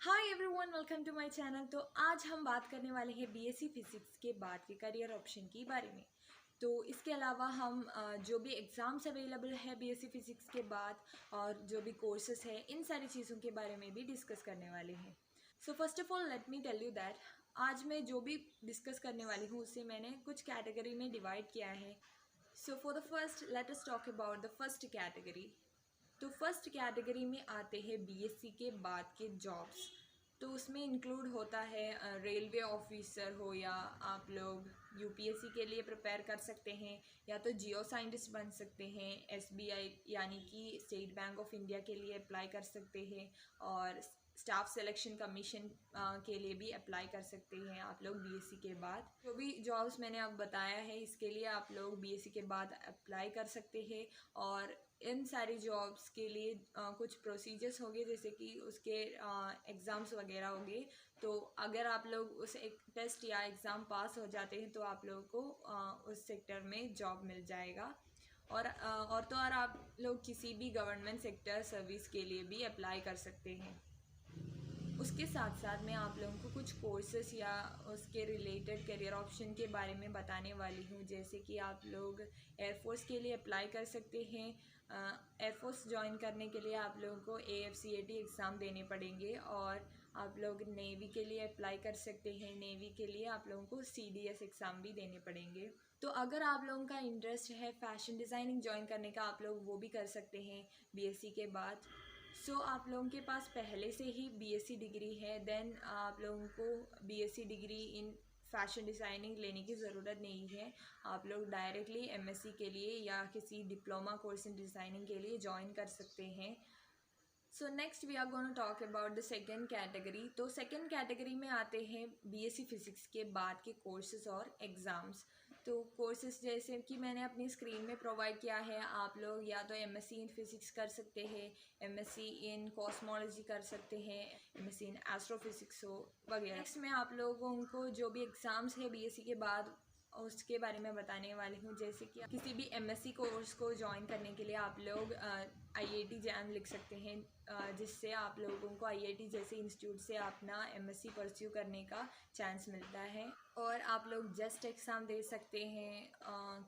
Hi everyone, welcome to my channel. तो आज हम बात करने वाले हैं बीएससी फिज़िक्स के बाद के करियर ऑप्शन के बारे में। तो इसके अलावा हम जो भी एग्ज़ाम्स अवेलेबल है बीएससी फिज़िक्स के बाद और जो भी कोर्सेस है, इन सारी चीज़ों के बारे में भी डिस्कस करने वाले हैं। So first of all let me tell you that आज मैं जो भी डिस्कस करने वाली हूँ उसे मैंने कुछ कैटेगरी में डिवाइड किया है। So for the first let us talk about the first category. तो फर्स्ट कैटेगरी में आते हैं बीएससी के बाद के जॉब्स। तो उसमें इंक्लूड होता है रेलवे ऑफिसर हो, या आप लोग यूपीएससी के लिए प्रिपेयर कर सकते हैं, या तो जियो साइंटिस्ट बन सकते हैं, एसबीआई यानी कि स्टेट बैंक ऑफ इंडिया के लिए अप्लाई कर सकते हैं, और स्टाफ सिलेक्शन कमीशन के लिए भी अप्लाई कर सकते हैं आप लोग बीएससी के बाद। जो भी जॉब्स मैंने अब बताया है इसके लिए आप लोग बीएससी के बाद अप्लाई कर सकते हैं। और इन सारी जॉब्स के लिए कुछ प्रोसीजर्स होंगे, जैसे कि उसके एग्ज़ाम्स वगैरह होंगे। तो अगर आप लोग उस एक टेस्ट या एग्ज़ाम पास हो जाते हैं तो आप लोगों को उस सेक्टर में जॉब मिल जाएगा। और तो और आप लोग किसी भी गवर्नमेंट सेक्टर सर्विस के लिए भी अप्लाई कर सकते हैं। उसके साथ साथ मैं आप लोगों को कुछ कोर्सेस या उसके रिलेटेड करियर ऑप्शन के बारे में बताने वाली हूँ, जैसे कि आप लोग एयरफोर्स के लिए अप्लाई कर सकते हैं। एयरफोर्स ज्वाइन करने के लिए आप लोगों को AFCAT एग्ज़ाम देने पड़ेंगे, और आप लोग नेवी के लिए अप्लाई कर सकते हैं। नेवी के लिए आप लोगों को CDS एग्ज़ाम भी देने पड़ेंगे। तो अगर आप लोगों का इंटरेस्ट है फैशन डिज़ाइनिंग ज्वाइन करने का, आप लोग वो भी कर सकते हैं बीएससी के बाद। आप लोगों के पास पहले से ही बीएससी डिग्री है, देन आप लोगों को BSc degree in fashion designing लेने की ज़रूरत नहीं है। आप लोग डायरेक्टली एमएससी के लिए या किसी डिप्लोमा कोर्स इन डिज़ाइनिंग के लिए ज्वाइन कर सकते हैं। So next we are gonna talk about the second category. तो सेकेंड कैटेगरी में आते हैं बीएससी फिज़िक्स के बाद के कोर्सेज और एग्ज़ाम्स। तो कोर्सेज जैसे कि मैंने अपनी स्क्रीन में प्रोवाइड किया है, आप लोग या तो एमएससी इन फिज़िक्स कर सकते हैं, एमएससी इन कॉस्मोलॉजी कर सकते हैं, एमएससी इन एस्ट्रोफिज़िक्स हो वगैरह। नेक्स्ट मैं आप लोगों को जो भी एग्ज़ाम्स है बीएससी के बाद उसके बारे में बताने वाली हूँ। जैसे कि किसी भी एमएससी कोर्स को ज्वाइन करने के लिए आप लोग IIT जैम लिख सकते हैं, जिससे आप लोगों को IIT जैसे इंस्टीट्यूट से अपना एमएससी परस्यू करने का चांस मिलता है। और आप लोग जस्ट एग्ज़ाम दे सकते हैं,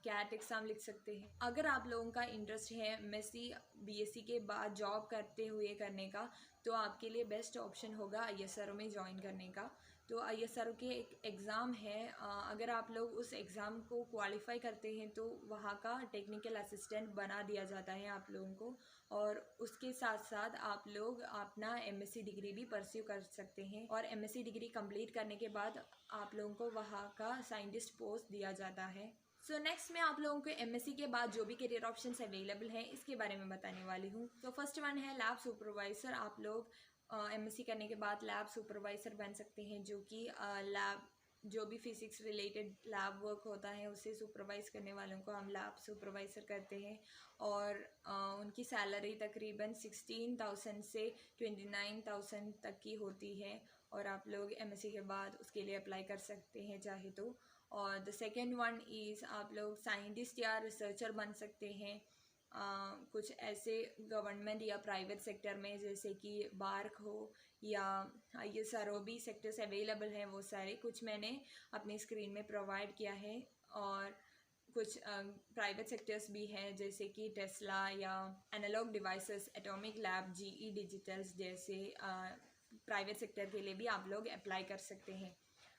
कैट एग्ज़ाम लिख सकते हैं। अगर आप लोगों का इंटरेस्ट है एमएससी बीएससी के बाद जॉब करते हुए करने का, तो आपके लिए बेस्ट ऑप्शन होगा ISRO में ज्वाइन करने का। तो ISRO के एक एग्ज़ाम है, अगर आप लोग उस एग्ज़ाम को क्वालिफाई करते हैं तो वहाँ का टेक्निकल असिस्टेंट बना दिया जाता है आप लोगों को। और उसके साथ साथ आप लोग अपना एमएससी डिग्री भी परस्यू कर सकते हैं, और एमएससी डिग्री कंप्लीट करने के बाद आप लोगों को वहाँ का साइंटिस्ट पोस्ट दिया जाता है। नेक्स्ट मैं आप लोगों को एमएससी के बाद जो भी करियर ऑप्शंस अवेलेबल हैं इसके बारे में बताने वाली हूँ। तो फर्स्ट वन है लैब सुपरवाइज़र। आप लोग एमएससी करने के बाद लैब सुपरवाइज़र बन सकते हैं, जो कि लैब जो भी फिज़िक्स रिलेटेड लैब वर्क होता है उसे सुपरवाइज़ करने वालों को हम लैब सुपरवाइज़र करते हैं। और उनकी सैलरी तकरीबन 16,000 से 29,000 तक की होती है, और आप लोग एमएससी के बाद उसके लिए अप्लाई कर सकते हैं चाहे तो। और द सेकेंड वन इज़ आप लोग साइंटिस्ट या रिसर्चर बन सकते हैं, कुछ ऐसे गवर्नमेंट या प्राइवेट सेक्टर में, जैसे कि बार्क हो या ISRO भी सेक्टर्स अवेलेबल हैं वो सारे, कुछ मैंने अपनी स्क्रीन में प्रोवाइड किया है। और कुछ प्राइवेट सेक्टर्स भी हैं, जैसे कि टेस्ला या Analog Devices, atomic lab, GE digitals जैसे प्राइवेट सेक्टर के लिए भी आप लोग अप्लाई कर सकते हैं।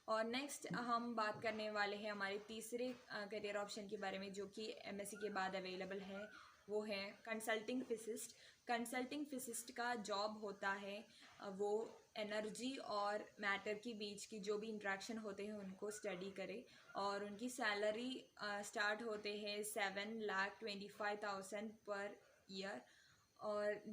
और नेक्स्ट हम बात करने वाले हैं हमारे तीसरे करियर ऑप्शन के बारे में, जो कि एमएससी के बाद अवेलेबल है। वो है कंसल्टिंग फिजिस्ट। कंसल्टिंग फिजिस्ट का जॉब होता है वो एनर्जी और मैटर के बीच की जो भी इंट्रैक्शन होते हैं उनको स्टडी करे, और उनकी सैलरी स्टार्ट होते हैं 7,25,000 पर ईयर। और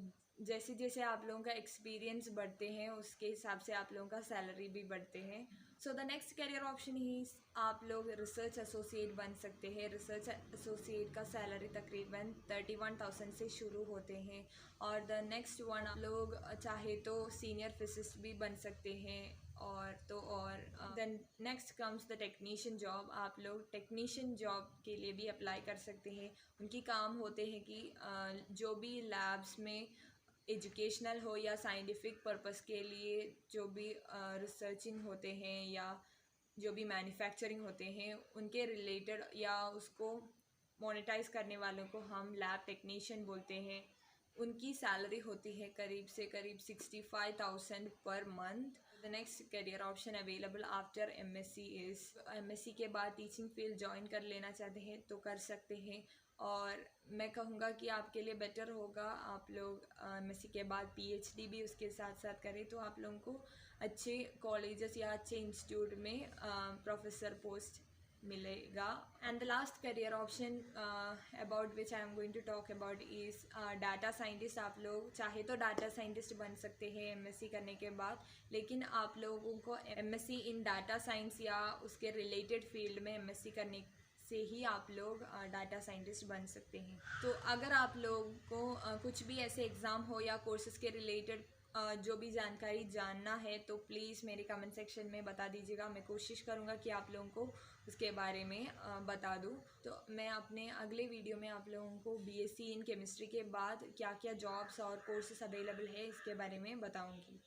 जैसे जैसे आप लोगों का एक्सपीरियंस बढ़ते हैं उसके हिसाब से आप लोगों का सैलरी भी बढ़ते हैं। द नेक्स्ट करियर ऑप्शन ही आप लोग रिसर्च एसोसिएट बन सकते हैं। रिसर्च एसोसिएट का सैलरी तकरीबन 31,000 से शुरू होते हैं। और द नेक्स्ट वन आप लोग चाहे तो सीनियर फिजिसिस्ट भी बन सकते हैं। और then next comes the technician job. आप लोग टेक्नीशियन जॉब के लिए भी अप्लाई कर सकते हैं। उनकी काम होते हैं कि जो भी लैब्स में एजुकेशनल हो या साइंटिफिक पर्पस के लिए जो भी रिसर्चिंग होते हैं या जो भी मैन्युफैक्चरिंग होते हैं उनके रिलेटेड या उसको मोनेटाइज करने वालों को हम लैब टेक्नीशियन बोलते हैं। उनकी सैलरी होती है करीब से करीब 65,000 per month. The next career option available after MSc is, MSc के बाद टीचिंग फील्ड ज्वाइन कर लेना चाहते हैं तो कर सकते हैं। और मैं कहूँगा कि आपके लिए बेटर होगा आप लोग एमएससी के बाद पीएचडी भी उसके साथ साथ करें तो आप लोगों को अच्छे कॉलेजेस या अच्छे इंस्टीट्यूट में प्रोफेसर पोस्ट मिलेगा। And the last career option about which I am going to talk about is data scientist. आप लोग चाहे तो डाटा साइंटिस्ट बन सकते हैं एमएससी करने के बाद, लेकिन आप लोगों को एमएससी इन डाटा साइंस या उसके रिलेटेड फील्ड में एमएससी करने से ही आप लोग डाटा साइंटिस्ट बन सकते हैं। तो अगर आप लोगों को कुछ भी ऐसे एग्ज़ाम हो या कोर्सेज़ के रिलेटेड जो भी जानकारी जानना है तो प्लीज़ मेरे कमेंट सेक्शन में बता दीजिएगा। मैं कोशिश करूँगा कि आप लोगों को उसके बारे में बता दूँ। तो मैं अपने अगले वीडियो में आप लोगों को बीएससी इन केमिस्ट्री के बाद क्या क्या जॉब्स और कोर्सेज अवेलेबल है इसके बारे में बताऊँगी।